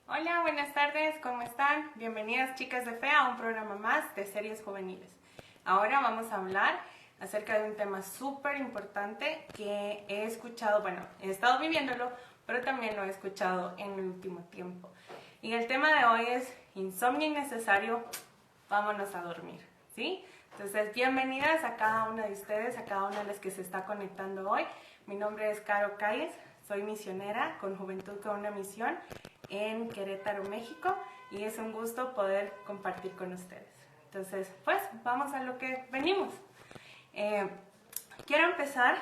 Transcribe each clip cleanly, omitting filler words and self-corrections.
Hola, buenas tardes, ¿cómo están? Bienvenidas chicas de fe a un programa más de series juveniles. Ahora vamos a hablar acerca de un tema súper importante que he escuchado, he estado viviéndolo, pero también lo he escuchado en el último tiempo. Y el tema de hoy es insomnio innecesario, vámonos a dormir, ¿sí? Entonces, bienvenidas a cada una de ustedes, a cada una de las que se está conectando hoy. Mi nombre es Caro Calles, soy misionera con Juventud con una Misión en Querétaro, México, y es un gusto poder compartir con ustedes. Entonces, pues, vamos a lo que venimos. Quiero empezar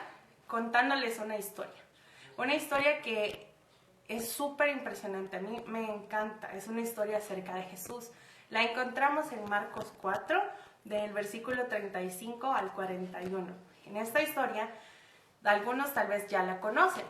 contándoles una historia que es súper impresionante, a mí me encanta, es una historia acerca de Jesús. La encontramos en Marcos 4, del versículo 35 al 41. En esta historia, algunos tal vez ya la conocen.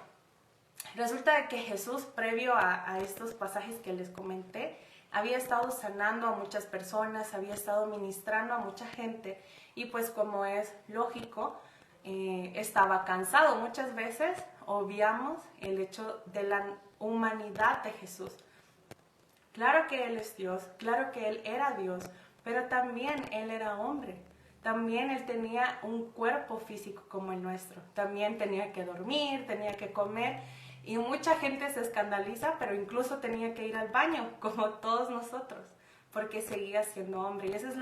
Resulta que Jesús, previo a estos pasajes que les comenté, había estado sanando a muchas personas, había estado ministrando a mucha gente y pues como es lógico, estaba cansado. Muchas veces obviamos el hecho de la humanidad de Jesús. Claro que Él es Dios, claro que Él era Dios, pero también Él era hombre. También Él tenía un cuerpo físico como el nuestro. También tenía que dormir, tenía que comer. Y mucha gente se escandaliza, pero incluso tenía que ir al baño, como todos nosotros, porque seguía siendo hombre. Y ese es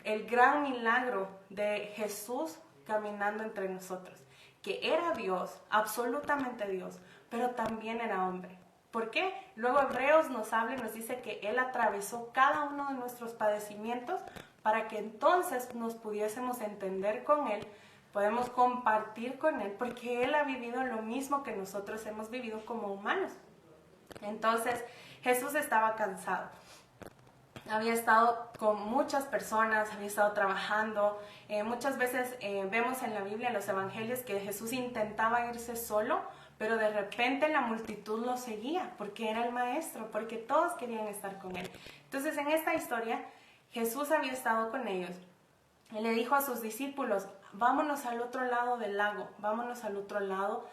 el gran milagro de Jesús caminando entre nosotros, que era Dios, absolutamente Dios, pero también era hombre. ¿Por qué? Luego Hebreos nos habla y nos dice que Él atravesó cada uno de nuestros padecimientos para que entonces nos pudiésemos entender con Él, podemos compartir con Él, porque Él ha vivido lo mismo que nosotros hemos vivido como humanos. Entonces Jesús estaba cansado. Había estado con muchas personas, había estado trabajando. Muchas veces vemos en la Biblia, en los evangelios, que Jesús intentaba irse solo, pero de repente la multitud lo seguía, porque era el maestro, porque todos querían estar con él. Entonces en esta historia, Jesús había estado con ellos y le dijo a sus discípulos, vámonos al otro lado del lago, vámonos al otro lado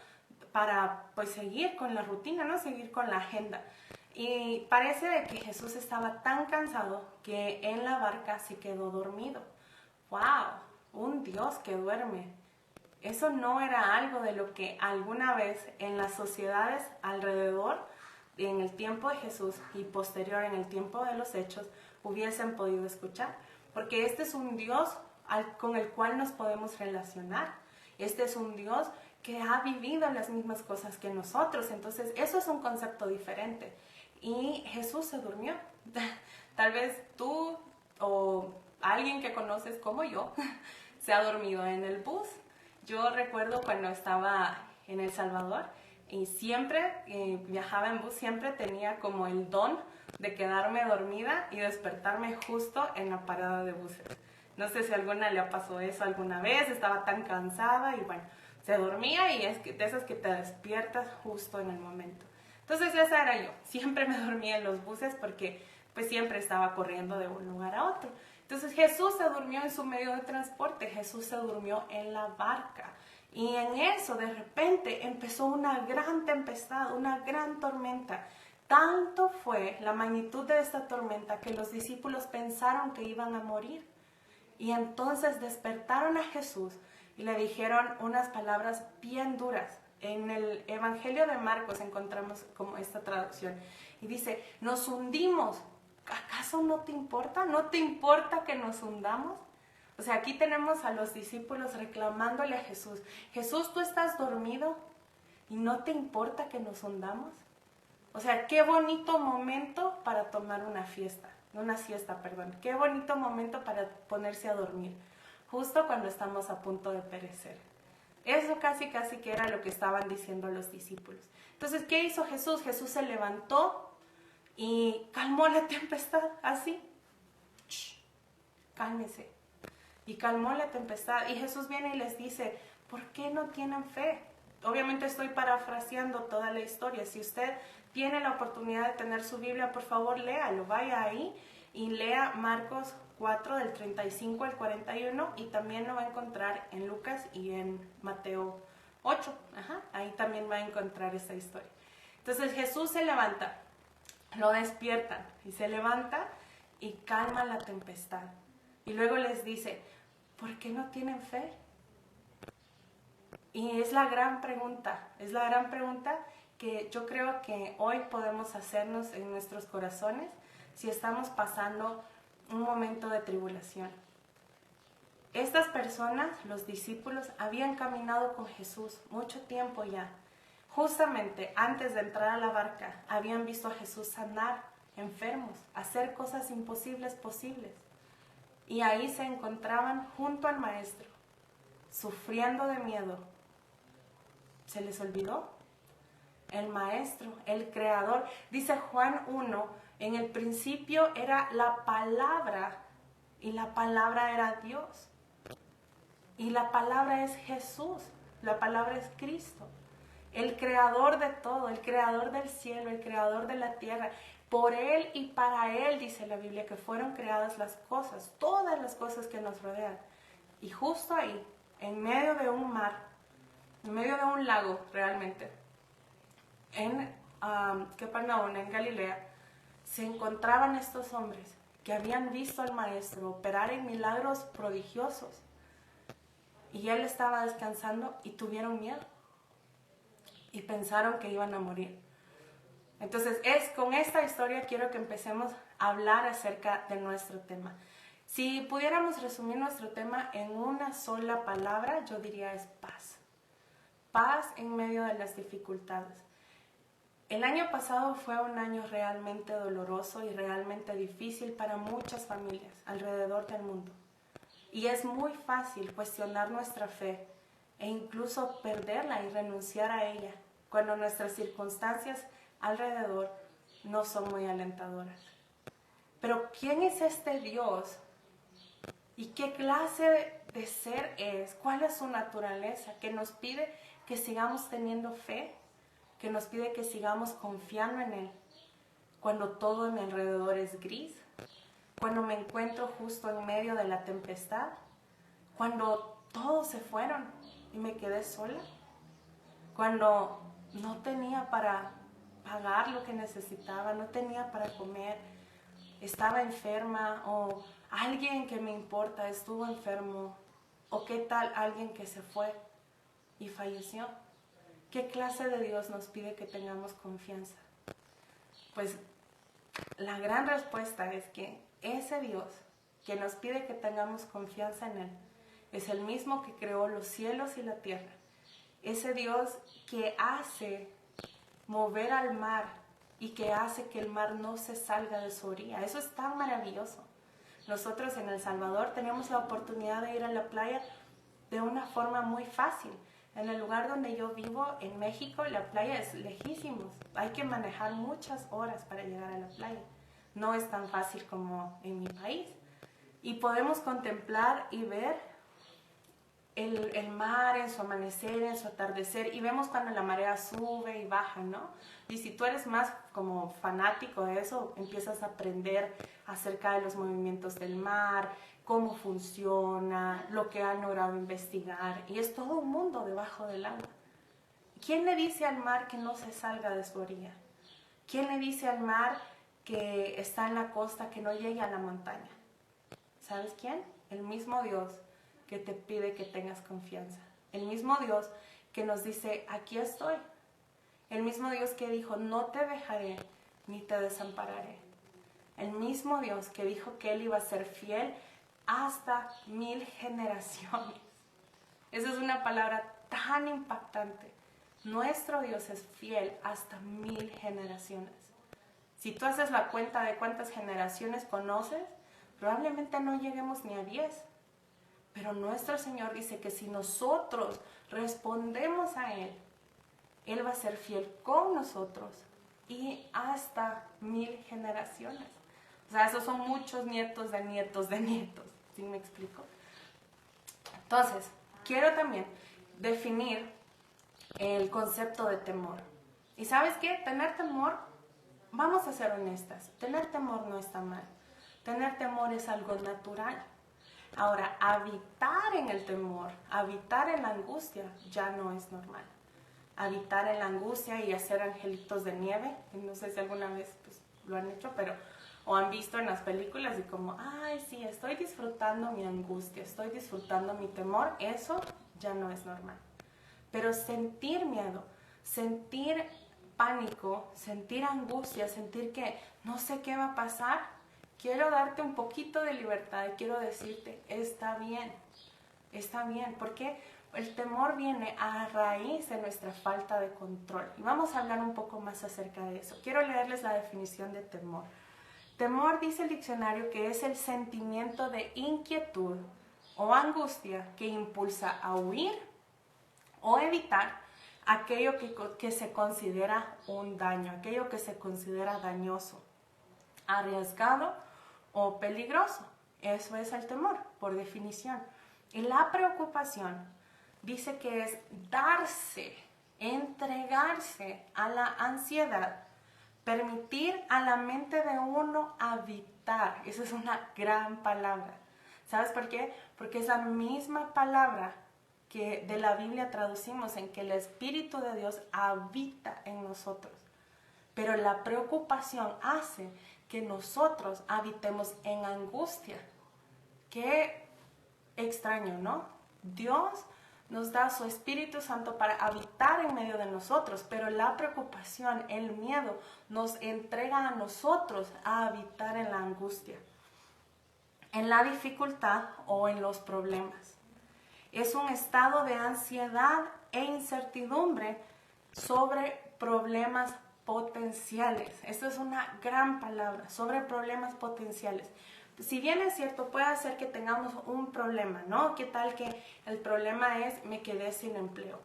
para pues seguir con la rutina, ¿no? Seguir con la agenda. Y parece de que Jesús estaba tan cansado que en la barca se quedó dormido. ¡Wow! Un Dios que duerme. Eso no era algo de lo que alguna vez en las sociedades alrededor, en el tiempo de Jesús y posterior en el tiempo de los Hechos, hubiesen podido escuchar. Porque este es un Dios con el cual nos podemos relacionar. Este es un Dios que ha vivido las mismas cosas que nosotros. Entonces, eso es un concepto diferente. Y Jesús se durmió. Tal vez tú o alguien que conoces como yo se ha dormido en el bus. Yo recuerdo cuando estaba en El Salvador y siempre viajaba en bus, siempre tenía como el don de quedarme dormida y despertarme justo en la parada de buses. No sé si a alguna le pasó eso alguna vez, estaba tan cansada y bueno, se dormía y es de esas que te despiertas justo en el momento. Entonces esa era yo, siempre me dormía en los buses porque pues siempre estaba corriendo de un lugar a otro. Entonces Jesús se durmió en su medio de transporte, Jesús se durmió en la barca. Y en eso de repente empezó una gran tempestad, una gran tormenta. Tanto fue la magnitud de esta tormenta que los discípulos pensaron que iban a morir. Y entonces despertaron a Jesús y le dijeron unas palabras bien duras. En el Evangelio de Marcos encontramos como esta traducción. Y dice, nos hundimos. ¿Acaso no te importa? ¿No te importa que nos hundamos? O sea, aquí tenemos a los discípulos reclamándole a Jesús. Jesús, ¿tú estás dormido y no te importa que nos hundamos? O sea, qué bonito momento para tomar una siesta. Qué bonito momento para ponerse a dormir, justo cuando estamos a punto de perecer. Eso casi que era lo que estaban diciendo los discípulos. Entonces, ¿qué hizo Jesús? Jesús se levantó y calmó la tempestad, así. Shh, cálmese. Y calmó la tempestad. Y Jesús viene y les dice, ¿por qué no tienen fe? Obviamente estoy parafraseando toda la historia. Si usted tiene la oportunidad de tener su Biblia, por favor, léalo. Vaya ahí y lea Marcos 4 del 35 al 41 y también lo va a encontrar en Lucas y en Mateo 8. Ahí también va a encontrar esa historia. Entonces Jesús se levanta lo despiertan y se levanta y calma la tempestad. Y luego les dice, ¿por qué no tienen fe? Y es la gran pregunta que yo creo que hoy podemos hacernos en nuestros corazones si estamos pasando un momento de tribulación. Estas personas, los discípulos, habían caminado con Jesús mucho tiempo ya. Justamente antes de entrar a la barca, habían visto a Jesús sanar enfermos, hacer cosas imposibles posibles. Y ahí se encontraban junto al Maestro, sufriendo de miedo. ¿Se les olvidó? El Maestro, el Creador. Dice Juan 1, en el principio era la palabra, y la palabra era Dios. Y la palabra es Jesús, la palabra es Cristo. El creador de todo, el creador del cielo, el creador de la tierra. Por Él y para Él, dice la Biblia, que fueron creadas las cosas, todas las cosas que nos rodean. Y justo ahí, en medio de un mar, en medio de un lago realmente, en Capernaum, en Galilea, se encontraban estos hombres que habían visto al Maestro operar en milagros prodigiosos. Y Él estaba descansando y tuvieron miedo. Y pensaron que iban a morir. Entonces, con esta historia quiero que empecemos a hablar acerca de nuestro tema. Si pudiéramos resumir nuestro tema en una sola palabra, yo diría es paz. Paz en medio de las dificultades. El año pasado fue un año realmente doloroso y realmente difícil para muchas familias alrededor del mundo. Y es muy fácil cuestionar nuestra fe e incluso perderla y renunciar a ella cuando nuestras circunstancias alrededor no son muy alentadoras. Pero ¿quién es este Dios? ¿Y qué clase de ser es? ¿Cuál es su naturaleza? Que nos pide que sigamos teniendo fe, que nos pide que sigamos confiando en Él cuando todo a mi alrededor es gris, cuando me encuentro justo en medio de la tempestad, cuando todos se fueron y me quedé sola, cuando no tenía para pagar lo que necesitaba, no tenía para comer, estaba enferma, o alguien que me importa estuvo enfermo, o qué tal alguien que se fue y falleció. ¿Qué clase de Dios nos pide que tengamos confianza? Pues la gran respuesta es que ese Dios que nos pide que tengamos confianza en Él es el mismo que creó los cielos y la tierra. Ese Dios que hace mover al mar y que hace que el mar no se salga de su orilla. Eso es tan maravilloso. Nosotros en El Salvador tenemos la oportunidad de ir a la playa de una forma muy fácil. En el lugar donde yo vivo, en México, la playa es lejísimos. Hay que manejar muchas horas para llegar a la playa. No es tan fácil como en mi país. Y podemos contemplar y ver el mar en su amanecer, en su atardecer, y vemos cuando la marea sube y baja, ¿no? Y si tú eres más como fanático de eso, empiezas a aprender acerca de los movimientos del mar, cómo funciona, lo que han logrado investigar, y es todo un mundo debajo del agua. ¿Quién le dice al mar que no se salga de su orilla? ¿Quién le dice al mar que está en la costa que no llegue a la montaña? ¿Sabes quién? El mismo Dios que te pide que tengas confianza. El mismo Dios que nos dice, aquí estoy. El mismo Dios que dijo, no te dejaré ni te desampararé. El mismo Dios que dijo que Él iba a ser fiel hasta 1000 generaciones. Esa es una palabra tan impactante. Nuestro Dios es fiel hasta 1000 generaciones. Si tú haces la cuenta de cuántas generaciones conoces, probablemente no lleguemos ni a 10. Pero nuestro Señor dice que si nosotros respondemos a Él, Él va a ser fiel con nosotros y hasta 1000 generaciones. O sea, esos son muchos nietos de nietos de nietos. ¿Sí me explico? Entonces, quiero también definir el concepto de temor. ¿Y sabes qué? Tener temor, vamos a ser honestas, tener temor no está mal. Tener temor es algo natural. Ahora, habitar en el temor, habitar en la angustia, ya no es normal. Habitar en la angustia y hacer angelitos de nieve, no sé si alguna vez lo han hecho, pero o han visto en las películas y como, ay, sí, estoy disfrutando mi angustia, estoy disfrutando mi temor, eso ya no es normal. Pero sentir miedo, sentir pánico, sentir angustia, sentir que no sé qué va a pasar, quiero darte un poquito de libertad y quiero decirte, está bien, porque el temor viene a raíz de nuestra falta de control. Y vamos a hablar un poco más acerca de eso. Quiero leerles la definición de temor. Temor, dice el diccionario, que es el sentimiento de inquietud o angustia que impulsa a huir o evitar aquello que se considera un daño, aquello que se considera dañoso, arriesgado o peligroso. Eso es el temor, por definición. Y la preocupación dice que es darse, entregarse a la ansiedad, permitir a la mente de uno habitar. Esa es una gran palabra. ¿Sabes por qué? Porque es la misma palabra que de la Biblia traducimos en que el Espíritu de Dios habita en nosotros. Pero la preocupación hace que nosotros habitemos en angustia. Qué extraño, ¿no? Dios nos da su Espíritu Santo para habitar en medio de nosotros, pero la preocupación, el miedo, nos entrega a nosotros a habitar en la angustia, en la dificultad o en los problemas. Es un estado de ansiedad e incertidumbre sobre problemas potenciales. Esta es una gran palabra, sobre problemas potenciales. Si bien es cierto, puede hacer que tengamos un problema, ¿no? ¿Qué tal que el problema es me quedé sin empleo?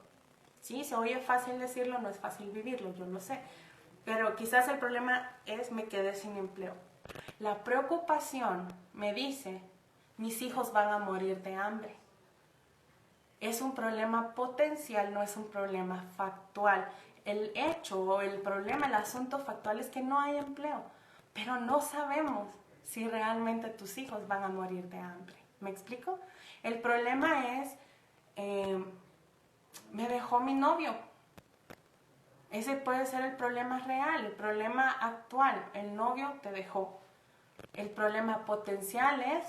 Sí, se oye fácil decirlo, no es fácil vivirlo, yo lo sé. Pero quizás el problema es me quedé sin empleo. La preocupación me dice, mis hijos van a morir de hambre. Es un problema potencial, no es un problema factual. El hecho o el problema, el asunto factual es que no hay empleo, pero no sabemos si realmente tus hijos van a morir de hambre. ¿Me explico? El problema es, me dejó mi novio. Ese puede ser el problema real, el problema actual. El novio te dejó. El problema potencial es,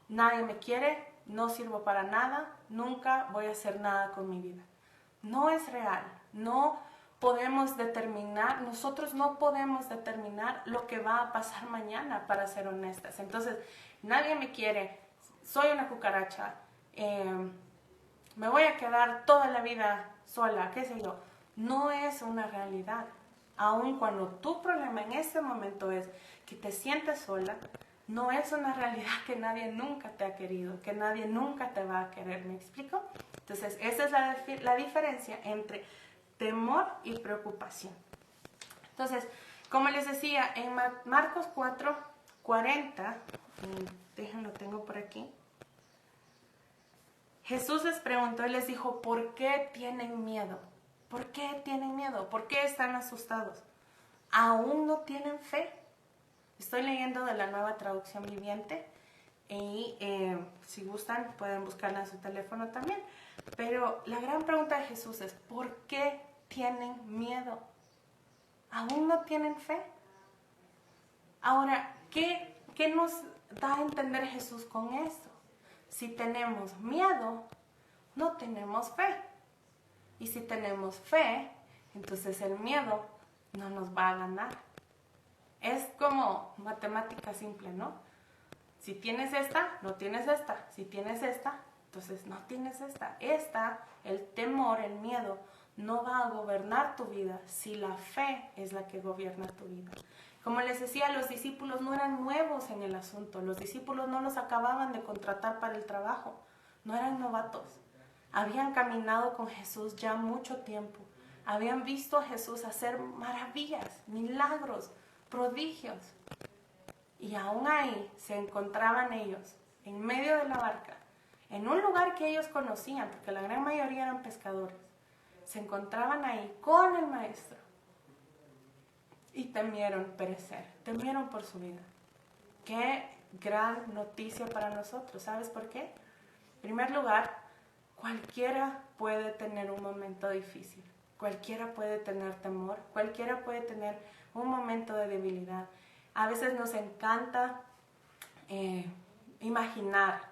nadie me quiere, no sirvo para nada, nunca voy a hacer nada con mi vida. No es real, no podemos determinar, nosotros no podemos determinar lo que va a pasar mañana, para ser honestas. Entonces, nadie me quiere, soy una cucaracha, me voy a quedar toda la vida sola, qué sé yo. No es una realidad. Aun cuando tu problema en este momento es que te sientes sola, no es una realidad que nadie nunca te ha querido, que nadie nunca te va a querer. ¿Me explico? Entonces, esa es la diferencia entre temor y preocupación. Entonces, como les decía, en Marcos 4:40, déjenlo, tengo por aquí, Jesús les preguntó y les dijo, ¿por qué tienen miedo? ¿Por qué tienen miedo? ¿Por qué están asustados? ¿Aún no tienen fe? Estoy leyendo de la Nueva Traducción Viviente y si gustan pueden buscarla en su teléfono también. Pero la gran pregunta de Jesús es, ¿por qué tienen miedo? ¿Aún no tienen fe? Ahora, ¿qué nos da a entender Jesús con esto? Si tenemos miedo, no tenemos fe. Y si tenemos fe, entonces el miedo no nos va a ganar. Es como matemática simple, ¿no? Si tienes esta, no tienes esta. Si tienes esta, entonces no tienes esta. El temor, el miedo, no va a gobernar tu vida si la fe es la que gobierna tu vida. Como les decía, los discípulos no eran nuevos en el asunto. Los discípulos no los acababan de contratar para el trabajo. No eran novatos. Habían caminado con Jesús ya mucho tiempo. Habían visto a Jesús hacer maravillas, milagros, prodigios. Y aún ahí se encontraban ellos, en medio de la barca, en un lugar que ellos conocían, porque la gran mayoría eran pescadores. Se encontraban ahí con el Maestro y temieron perecer, temieron por su vida. Qué gran noticia para nosotros. ¿Sabes por qué? En primer lugar, cualquiera puede tener un momento difícil. Cualquiera puede tener temor, cualquiera puede tener un momento de debilidad. A veces nos encanta imaginar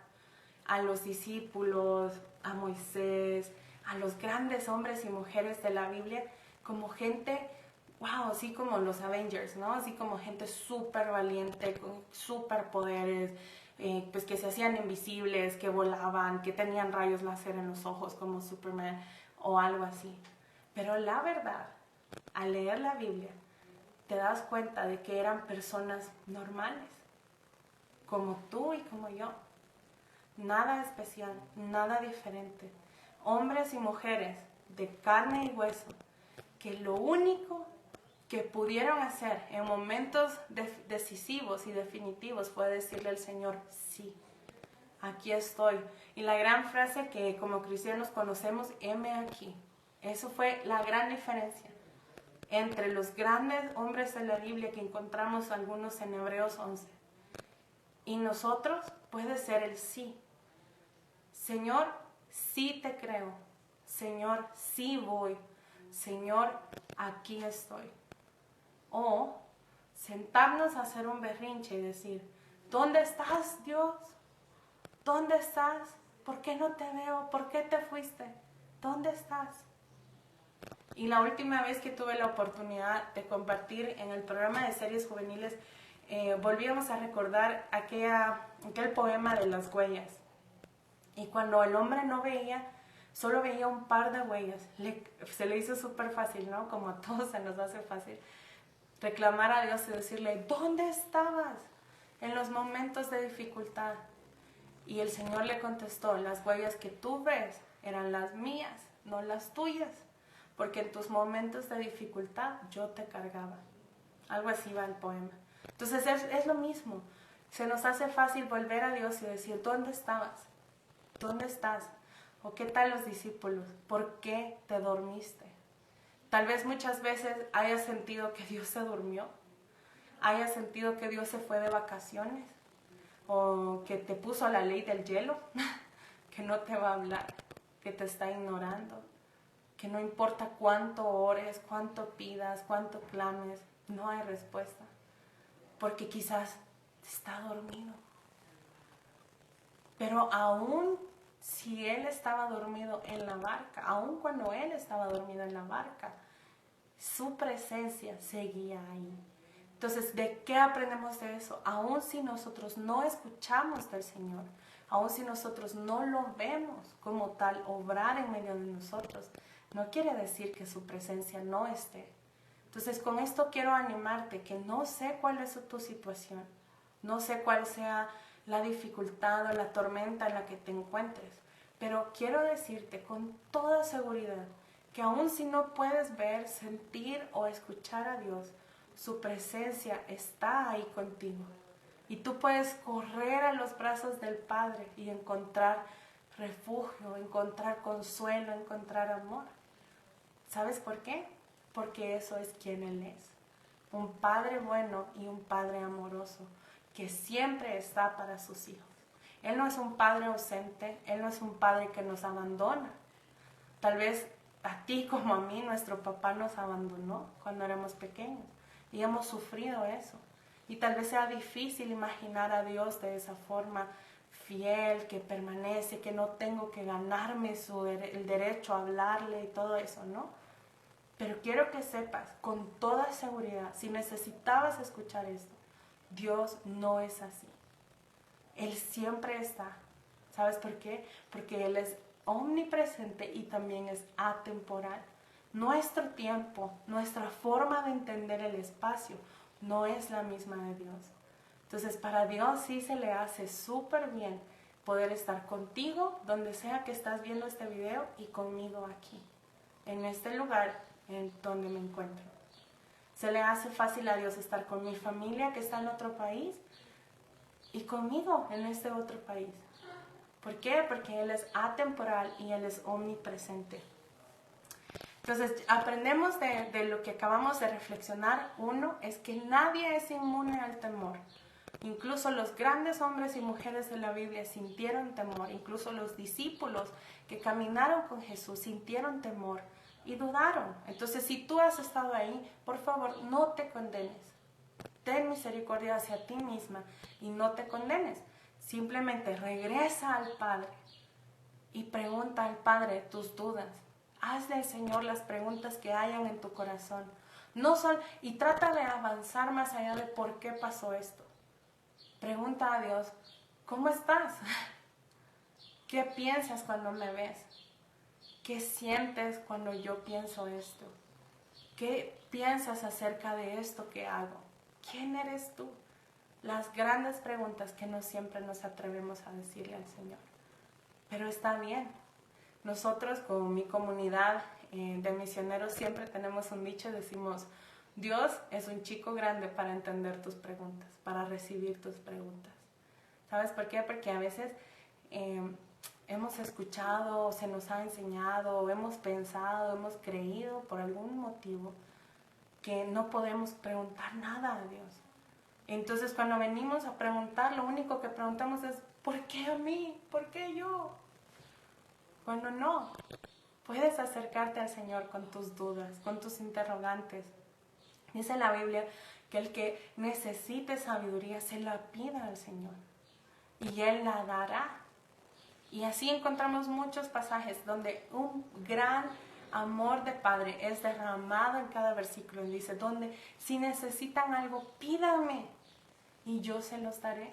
a los discípulos, a Moisés, a los grandes hombres y mujeres de la Biblia como gente, wow, así como los Avengers, ¿no? Así como gente súper valiente, con súper poderes, pues que se hacían invisibles, que volaban, que tenían rayos láser en los ojos como Superman o algo así. Pero la verdad, al leer la Biblia, te das cuenta de que eran personas normales, como tú y como yo. Nada especial, nada diferente. Hombres y mujeres de carne y hueso, que lo único que pudieron hacer en momentos decisivos y definitivos fue decirle al Señor, sí, aquí estoy. Y la gran frase que como cristianos conocemos, heme aquí. Eso fue la gran diferencia entre los grandes hombres de la Biblia que encontramos algunos en Hebreos 11. Y nosotros puede ser el sí. Señor, sí te creo. Señor, sí voy. Señor, aquí estoy. O sentarnos a hacer un berrinche y decir, ¿dónde estás, Dios? ¿Dónde estás? ¿Por qué no te veo? ¿Por qué te fuiste? ¿Dónde estás? Y la última vez que tuve la oportunidad de compartir en el programa de series juveniles, volvíamos a recordar aquel poema de las huellas. Y cuando el hombre no veía, solo veía un par de huellas, se le hizo súper fácil, ¿no? Como a todos se nos hace fácil reclamar a Dios y decirle, ¿dónde estabas en los momentos de dificultad? Y el Señor le contestó, las huellas que tú ves eran las mías, no las tuyas, porque en tus momentos de dificultad yo te cargaba. Algo así va el poema. Entonces es lo mismo, se nos hace fácil volver a Dios y decir, ¿dónde estabas? ¿Dónde estás? ¿O qué tal los discípulos? ¿Por qué te dormiste? Tal vez muchas veces hayas sentido que Dios se durmió, hayas sentido que Dios se fue de vacaciones, o que te puso la ley del hielo, que no te va a hablar, que te está ignorando, que no importa cuánto ores, cuánto pidas, cuánto clames, no hay respuesta, porque quizás está dormido. Pero aún si Él estaba dormido en la barca, aún cuando Él estaba dormido en la barca, su presencia seguía ahí. Entonces, ¿de qué aprendemos de eso? Aún si nosotros no escuchamos del Señor, aún si nosotros no lo vemos como tal obrar en medio de nosotros, no quiere decir que su presencia no esté. Entonces, con esto quiero animarte, que no sé cuál es tu situación, no sé cuál sea la dificultad o la tormenta en la que te encuentres, pero quiero decirte con toda seguridad que aun si no puedes ver, sentir o escuchar a Dios, su presencia está ahí contigo. Y tú puedes correr a los brazos del Padre y encontrar refugio, encontrar consuelo, encontrar amor. ¿Sabes por qué? Porque eso es quien Él es. Un Padre bueno y un Padre amoroso que siempre está para sus hijos. Él no es un Padre ausente, Él no es un Padre que nos abandona. Tal vez a ti como a mí, nuestro papá nos abandonó cuando éramos pequeños y hemos sufrido eso. Y tal vez sea difícil imaginar a Dios de esa forma fiel, que permanece, que no tengo que ganarme el derecho a hablarle y todo eso, ¿no? Pero quiero que sepas con toda seguridad, si necesitabas escuchar esto, Dios no es así. Él siempre está. ¿Sabes por qué? Porque Él es omnipresente y también es atemporal. Nuestro tiempo, nuestra forma de entender el espacio no es la misma de Dios. Entonces, para Dios sí se le hace súper bien poder estar contigo, donde sea que estás viendo este video, y conmigo aquí, en este lugar en donde me encuentro. Se le hace fácil a Dios estar con mi familia que está en otro país y conmigo en este otro país. ¿Por qué? Porque Él es atemporal y Él es omnipresente. Entonces, aprendemos de lo que acabamos de reflexionar. Uno, es que nadie es inmune al temor. Incluso los grandes hombres y mujeres de la Biblia sintieron temor. Incluso los discípulos que caminaron con Jesús sintieron temor. y dudaron. Entonces, si tú has estado ahí, por favor, no te condenes. Ten misericordia hacia ti misma y no te condenes. Simplemente regresa al Padre y pregunta al Padre tus dudas. Hazle al Señor las preguntas que hayan en tu corazón. Y trata de avanzar más allá de por qué pasó esto. Pregunta a Dios, ¿cómo estás? ¿Qué piensas cuando me ves? ¿Qué sientes cuando yo pienso esto? ¿Qué piensas acerca de esto que hago? ¿Quién eres tú? Las grandes preguntas que no siempre nos atrevemos a decirle al Señor. Pero está bien. Nosotros, como mi comunidad de misioneros, siempre tenemos un dicho, decimos, Dios es un chico grande para entender tus preguntas, para recibir tus preguntas. ¿Sabes por qué? Porque a veces hemos escuchado, se nos ha enseñado, hemos pensado, hemos creído por algún motivo que no podemos preguntar nada a Dios. Entonces, cuando venimos a preguntar, lo único que preguntamos es, ¿por qué a mí? ¿Por qué yo? Cuando no, puedes acercarte al Señor con tus dudas, con tus interrogantes. Dice la Biblia que el que necesite sabiduría se la pida al Señor y Él la dará. Y así encontramos muchos pasajes donde un gran amor de Padre es derramado en cada versículo. Y dice, donde si necesitan algo, pídanme y yo se los daré.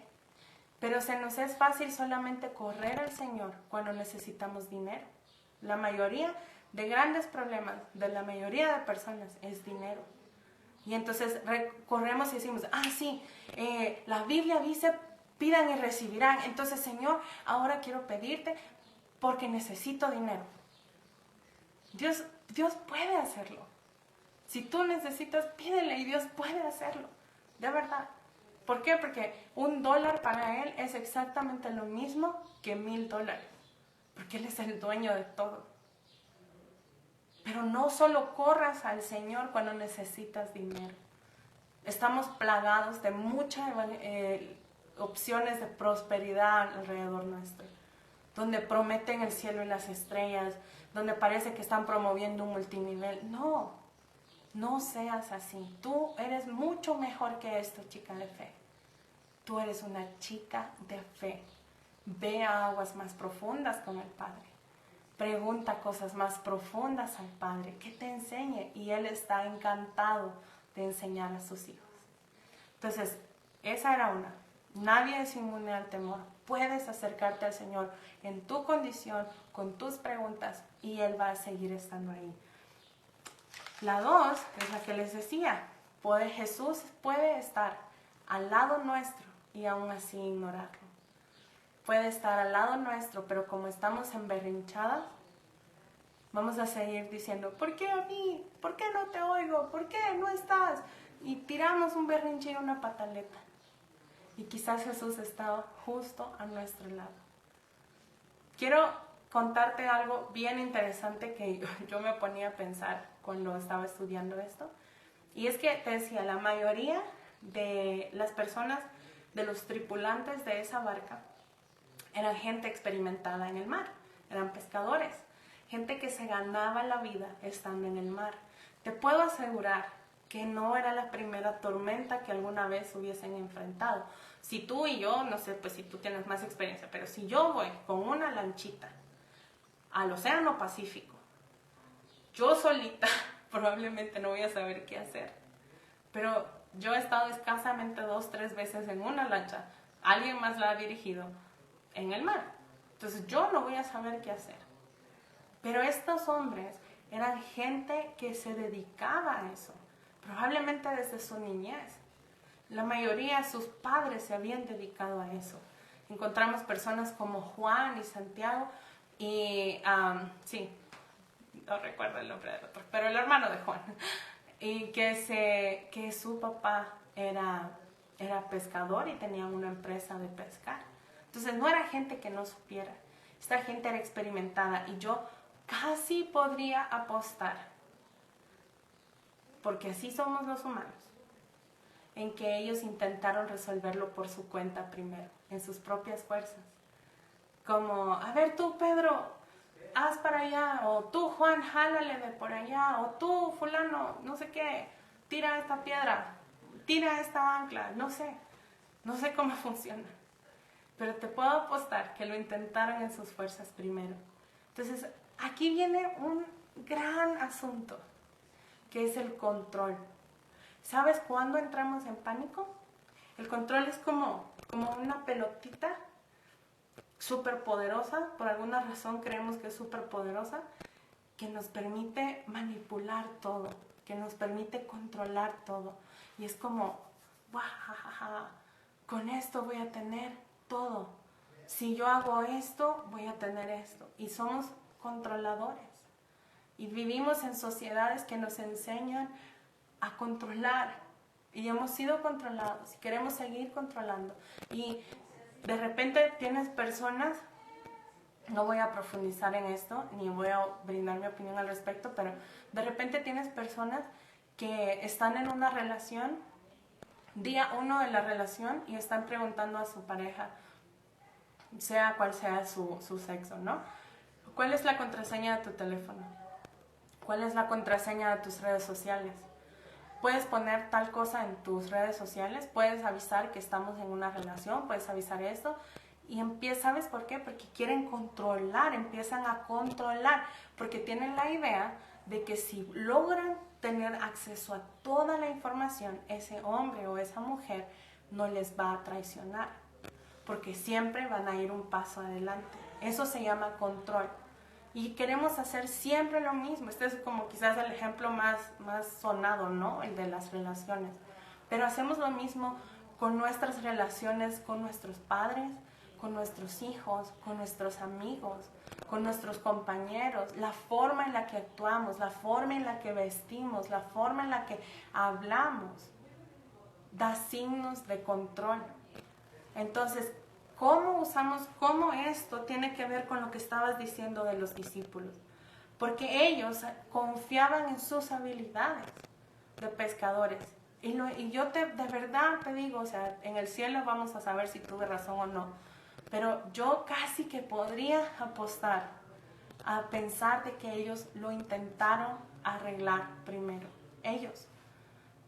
Pero se nos es fácil solamente correr al Señor cuando necesitamos dinero. La mayoría de grandes problemas de la mayoría de personas es dinero. Y entonces corremos y decimos, sí, la Biblia dice, pidan y recibirán. Entonces, Señor, ahora quiero pedirte porque necesito dinero. Dios puede hacerlo. Si tú necesitas, pídele y Dios puede hacerlo. De verdad. ¿Por qué? Porque $1 para Él es exactamente lo mismo que $1,000. Porque Él es el dueño de todo. Pero no solo corras al Señor cuando necesitas dinero. Estamos plagados de muchas opciones de prosperidad alrededor nuestro. Donde prometen el cielo y las estrellas. Donde parece que están promoviendo un multinivel. No seas así. Tú eres mucho mejor que esto, chica de fe. Tú eres una chica de fe. Ve a aguas más profundas con el Padre. Pregunta cosas más profundas al Padre. Que te enseñe. Y Él está encantado de enseñar a sus hijos. Entonces, esa era una. Nadie es inmune al temor. Puedes acercarte al Señor en tu condición, con tus preguntas, y Él va a seguir estando ahí. La 2 es la que les decía. Jesús puede estar al lado nuestro y aún así ignorarlo. Puede estar al lado nuestro, pero como estamos emberrinchadas, vamos a seguir diciendo, ¿por qué a mí? ¿Por qué no te oigo? ¿Por qué no estás? Y tiramos un berrinche y una pataleta. Y quizás Jesús está justo a nuestro lado. Quiero contarte algo bien interesante que yo me ponía a pensar cuando estaba estudiando esto. Y es que te decía, la mayoría de las personas, de los tripulantes de esa barca, eran gente experimentada en el mar, eran pescadores, gente que se ganaba la vida estando en el mar. Te puedo asegurar que no era la primera tormenta que alguna vez hubiesen enfrentado. Si tú y yo, no sé, pues si tú tienes más experiencia, pero si yo voy con una lanchita al Océano Pacífico, yo solita probablemente no voy a saber qué hacer. Pero yo he estado escasamente 2-3 veces en una lancha, alguien más la ha dirigido en el mar. Entonces yo no voy a saber qué hacer. Pero estos hombres eran gente que se dedicaba a eso, probablemente desde su niñez. La mayoría, sus padres se habían dedicado a eso. Encontramos personas como Juan y Santiago y, no recuerdo el nombre del otro, pero el hermano de Juan, y que su papá era pescador y tenía una empresa de pescar. Entonces no era gente que no supiera, esta gente era experimentada y yo casi podría apostar, porque así somos los humanos, en que ellos intentaron resolverlo por su cuenta primero, en sus propias fuerzas. Como, a ver tú, Pedro, haz para allá, o tú Juan, jálale de por allá, o tú fulano, no sé qué, tira esta piedra, tira esta ancla, no sé cómo funciona, pero te puedo apostar que lo intentaron en sus fuerzas primero. Entonces, aquí viene un gran asunto, que es el control. ¿Sabes cuándo entramos en pánico? El control es como una pelotita súper poderosa, por alguna razón creemos que es súper poderosa, que nos permite manipular todo, que nos permite controlar todo. Y es como, ¡guau! Con esto voy a tener todo. Si yo hago esto, voy a tener esto. Y somos controladores. Y vivimos en sociedades que nos enseñan a controlar. Y hemos sido controlados y queremos seguir controlando. Y de repente tienes personas, no voy a profundizar en esto, ni voy a brindar mi opinión al respecto, pero de repente tienes personas que están en una relación, día 1 de la relación, y están preguntando a su pareja, sea cual sea su sexo, ¿no? ¿Cuál es la contraseña de tu teléfono? ¿Cuál es la contraseña de tus redes sociales? Puedes poner tal cosa en tus redes sociales, puedes avisar que estamos en una relación, puedes avisar esto. Y ¿sabes por qué? Porque quieren controlar, empiezan a controlar, porque tienen la idea de que si logran tener acceso a toda la información, ese hombre o esa mujer no les va a traicionar, porque siempre van a ir un paso adelante. Eso se llama control. Y queremos hacer siempre lo mismo. Este es como quizás el ejemplo más sonado, ¿no? El de las relaciones. Pero hacemos lo mismo con nuestras relaciones con nuestros padres, con nuestros hijos, con nuestros amigos, con nuestros compañeros. La forma en la que actuamos, la forma en la que vestimos, la forma en la que hablamos, da signos de control. Entonces, ¿cómo esto tiene que ver con lo que estabas diciendo de los discípulos? Porque ellos confiaban en sus habilidades de pescadores. Y yo de verdad te digo, o sea, en el cielo vamos a saber si tuve razón o no. Pero yo casi que podría apostar a pensar de que ellos lo intentaron arreglar primero. Ellos.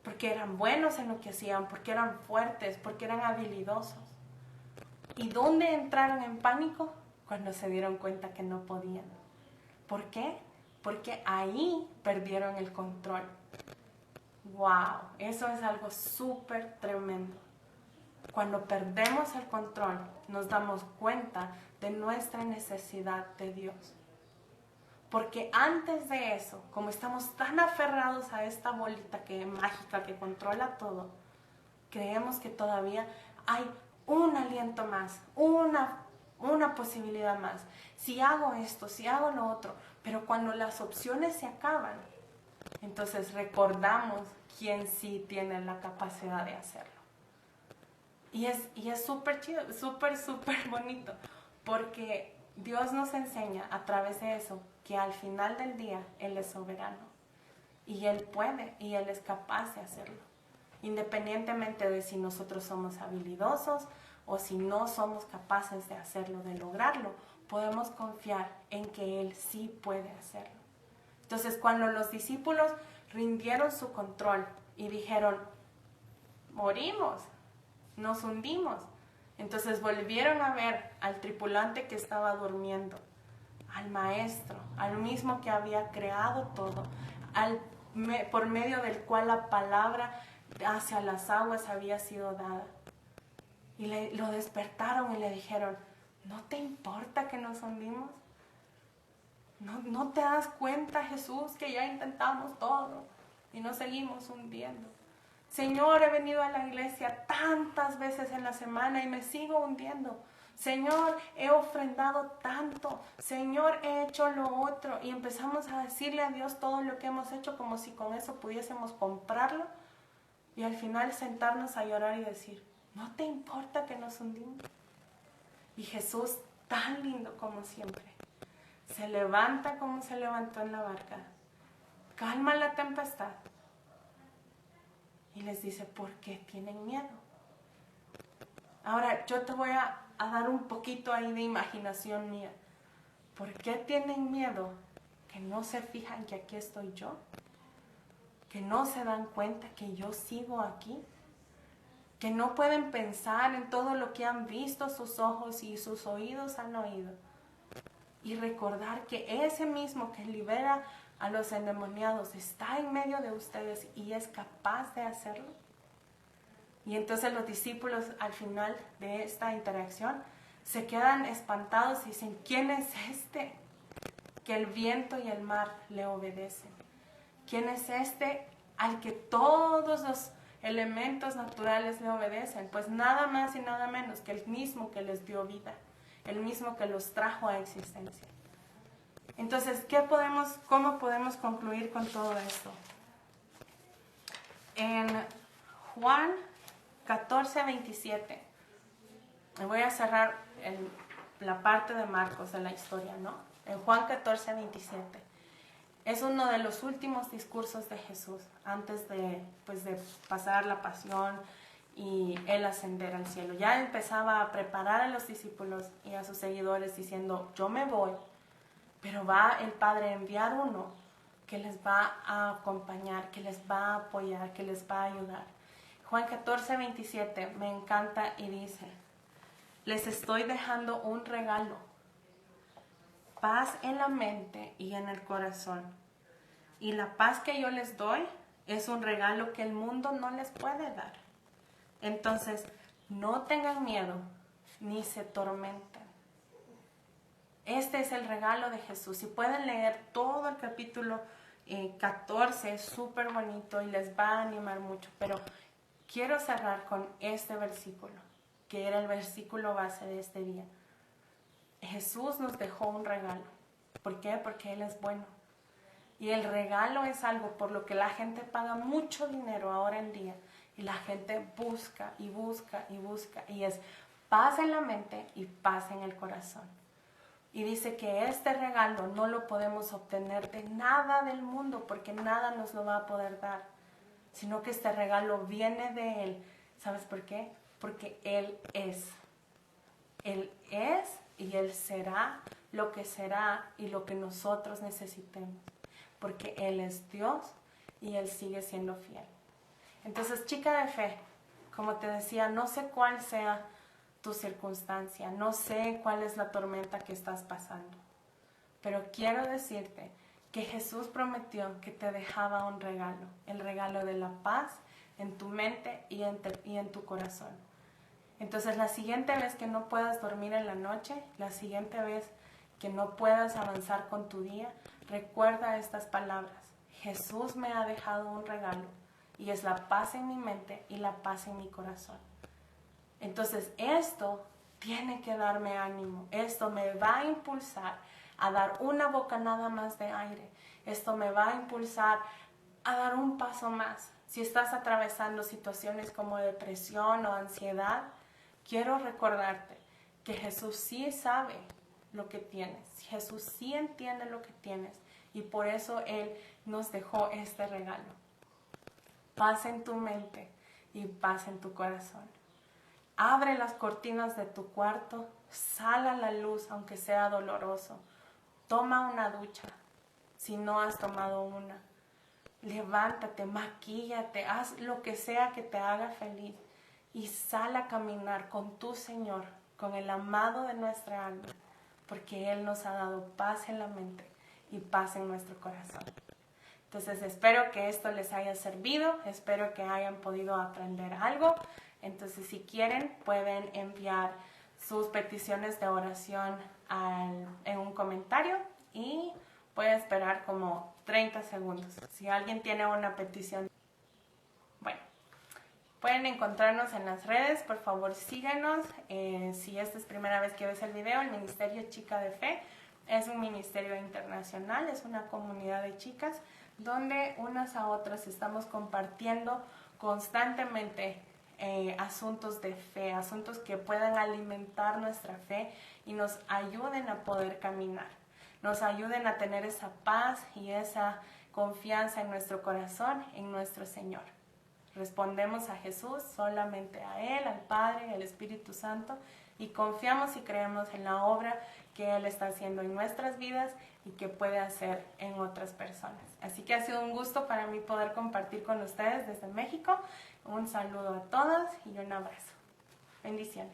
Porque eran buenos en lo que hacían, porque eran fuertes, porque eran habilidosos. ¿Y dónde entraron en pánico? Cuando se dieron cuenta que no podían. ¿Por qué? Porque ahí perdieron el control. ¡Wow! Eso es algo súper tremendo. Cuando perdemos el control, nos damos cuenta de nuestra necesidad de Dios. Porque antes de eso, como estamos tan aferrados a esta bolita mágica que controla todo, creemos que todavía hay un aliento más, una posibilidad más. Si hago esto, si hago lo otro, pero cuando las opciones se acaban, entonces recordamos quién sí tiene la capacidad de hacerlo. Y es súper chido, súper bonito, porque Dios nos enseña a través de eso que al final del día Él es soberano. Y Él puede, y Él es capaz de hacerlo. Independientemente de si nosotros somos habilidosos o si no somos capaces de hacerlo, de lograrlo, podemos confiar en que Él sí puede hacerlo. Entonces, cuando los discípulos rindieron su control y dijeron, morimos, nos hundimos, entonces volvieron a ver al tripulante que estaba durmiendo, al maestro, al mismo que había creado todo, por medio del cual la palabra hacia las aguas había sido dada. Y lo despertaron y le dijeron, ¿no te importa que nos hundimos? ¿No te das cuenta, Jesús, que ya intentamos todo y nos seguimos hundiendo? Señor, he venido a la iglesia tantas veces en la semana y me sigo hundiendo. Señor, he ofrendado tanto. Señor, he hecho lo otro. Y empezamos a decirle a Dios todo lo que hemos hecho como si con eso pudiésemos comprarlo. Y al final sentarnos a llorar y decir, ¿no te importa que nos hundimos? Y Jesús, tan lindo como siempre, se levanta como se levantó en la barca, calma la tempestad y les dice, ¿por qué tienen miedo? Ahora, yo te voy a dar un poquito ahí de imaginación mía. ¿Por qué tienen miedo? Que no se fijan que aquí estoy yo, que no se dan cuenta que yo sigo aquí, que no pueden pensar en todo lo que han visto sus ojos y sus oídos han oído. Y recordar que ese mismo que libera a los endemoniados está en medio de ustedes y es capaz de hacerlo. Y entonces los discípulos al final de esta interacción se quedan espantados y dicen, ¿quién es este que el viento y el mar le obedecen? ¿Quién es este al que todos los elementos naturales le obedecen? Pues nada más y nada menos que el mismo que les dio vida, el mismo que los trajo a existencia. Entonces, ¿cómo podemos concluir con todo esto? En Juan 14:27, me voy a cerrar la parte de Marcos de la historia, ¿no? En Juan 14:27. Es uno de los últimos discursos de Jesús antes de pasar la pasión y él ascender al cielo. Ya empezaba a preparar a los discípulos y a sus seguidores diciendo, yo me voy, pero va el Padre a enviar uno que les va a acompañar, que les va a apoyar, que les va a ayudar. Juan 14:27 me encanta y dice, les estoy dejando un regalo. Paz en la mente y en el corazón. Y la paz que yo les doy es un regalo que el mundo no les puede dar. Entonces, no tengan miedo ni se tormenten. Este es el regalo de Jesús. Si pueden leer todo el capítulo 14, es súper bonito y les va a animar mucho. Pero quiero cerrar con este versículo, que era el versículo base de este día. Jesús nos dejó un regalo. ¿Por qué? Porque Él es bueno. Y el regalo es algo por lo que la gente paga mucho dinero ahora en día. Y la gente busca y busca y busca. Y es paz en la mente y paz en el corazón. Y dice que este regalo no lo podemos obtener de nada del mundo, porque nada nos lo va a poder dar. Sino que este regalo viene de Él. ¿Sabes por qué? Porque Él es. Él es y Él será lo que será y lo que nosotros necesitemos. Porque Él es Dios y Él sigue siendo fiel. Entonces, chica de fe, como te decía, no sé cuál sea tu circunstancia, no sé cuál es la tormenta que estás pasando, pero quiero decirte que Jesús prometió que te dejaba un regalo, el regalo de la paz en tu mente y en tu corazón. Entonces, la siguiente vez que no puedas dormir en la noche, la siguiente vez que no puedas avanzar con tu día, recuerda estas palabras. Jesús me ha dejado un regalo y es la paz en mi mente y la paz en mi corazón. Entonces, esto tiene que darme ánimo. Esto me va a impulsar a dar una bocanada más de aire. Esto me va a impulsar a dar un paso más. Si estás atravesando situaciones como depresión o ansiedad, quiero recordarte que Jesús sí sabe lo que tienes. Jesús sí entiende lo que tienes y por eso Él nos dejó este regalo. Paz en tu mente y paz en tu corazón. Abre las cortinas de tu cuarto, sal a la luz aunque sea doloroso. Toma una ducha si no has tomado una. Levántate, maquíllate, haz lo que sea que te haga feliz y sal a caminar con tu Señor, con el amado de nuestra alma, porque Él nos ha dado paz en la mente y paz en nuestro corazón. Entonces espero que esto les haya servido, espero que hayan podido aprender algo. Entonces si quieren pueden enviar sus peticiones de oración en un comentario y voy a esperar como 30 segundos. Si alguien tiene una petición, bueno, pueden encontrarnos en las redes, por favor síguenos. Si esta es primera vez que ves el video, el Ministerio Chica de Fe es un ministerio internacional, es una comunidad de chicas donde unas a otras estamos compartiendo constantemente asuntos de fe, asuntos que puedan alimentar nuestra fe y nos ayuden a poder caminar, nos ayuden a tener esa paz y esa confianza en nuestro corazón, en nuestro Señor. Respondemos a Jesús, solamente a Él, al Padre, al Espíritu Santo, y confiamos y creemos en la obra que Él está haciendo en nuestras vidas y que puede hacer en otras personas. Así que ha sido un gusto para mí poder compartir con ustedes desde México. Un saludo a todos y un abrazo. Bendiciones.